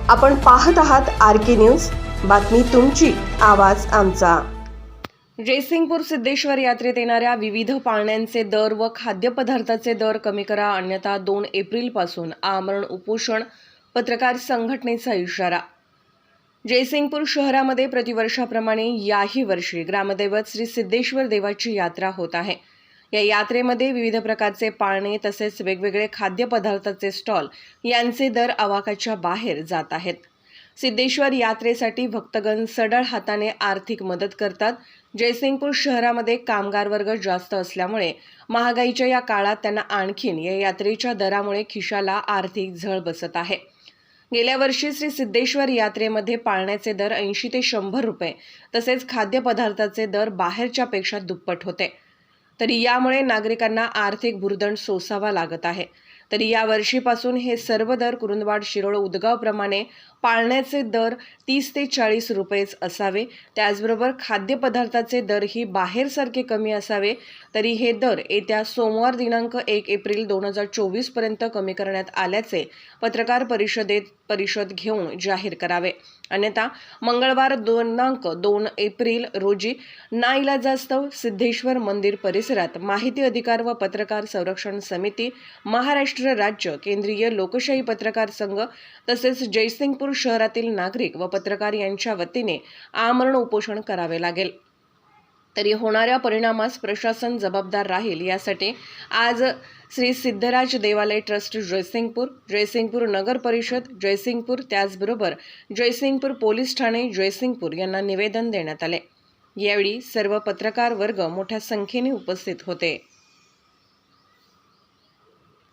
आपण पाहत आहात RK न्यूज, बातमी तुमची, आवाज आमचा। जयसिंगपूर सिद्धेश्वर यात्रेत येणाऱ्या विविध पाळण्यांचे दर व खाद्यपदार्थाचे दर कमी करा, अन्यथा 2 एप्रिलपासून आमरण उपोषण, पत्रकार संघटनेचा इशारा। जयसिंगपूर शहरामध्ये प्रतिवर्षाप्रमाणे याही वर्षी ग्रामदैवत श्री सिद्धेश्वर देवाची यात्रा होत आहे। या यात्रेमध्ये विविध प्रकारचे पाळणे तसेच वेगवेगळे खाद्यपदार्थाचे स्टॉल यांचे दर आवाकाच्या बाहेर जात आहेत। सिद्धेश्वर यात्रेसाठी भक्तगण सढळ हाताने आर्थिक मदत करतात। जयसिंगपूर शहरामध्ये कामगार वर्ग जास्त असल्यामुळे महागाईच्या या काळात त्यांना आणखीन या यात्रेच्या दरामुळे खिशाला आर्थिक झळ बसत आहे। गेल्या वर्षी श्री सिद्धेश्वर यात्रेमध्ये पाळण्याचे दर 80 ते 100 रुपये तसेच खाद्यपदार्थाचे दर बाहेरच्या पेक्षा दुप्पट होते। तरी यामुळे नागरिकांना आर्थिक भुर्दंड सोसावा लागत आहे। तरी या वर्षीपासून हे सर्व दर कुरुंदवाड, शिरोळ, उदगाव प्रमाणे पाळण्याचे दर 30 ते 40 रुपयेच असावे। त्याचबरोबर खाद्यपदार्थाचे दरही बाहेरसारखे कमी असावे। तरी हे दर येत्या सोमवार दिनांक 1 एप्रिल 2024 पर्यंत कमी करण्यात आल्याचे पत्रकार परिषद घेऊन जाहीर करावे, अन्यथा मंगळवार दिनांक 2 एप्रिल रोजी नाईलाजास्तव सिद्धेश्वर मंदिर परिसरात माहिती अधिकार व पत्रकार संरक्षण समिती, महाराष्ट्र राज्य केंद्रीय लोकशाही पत्रकार संघ तसेच जयसिंगपूर शहरातील नागरिक व पत्रकार यांच्या वतीने आमरण उपोषण करावे लागेल। तरी होणाऱ्या परिणामास प्रशासन जबाबदार राहील, यासाठी आज श्री सिद्धराज देवालय ट्रस्ट जयसिंगपूर नगर परिषद जयसिंगपूर, त्याचबरोबर जयसिंगपूर पोलीस ठाणे जयसिंगपूर यांना निवेदन देण्यात आले। यावेळी सर्व पत्रकार वर्ग मोठ्या संख्येने उपस्थित होते।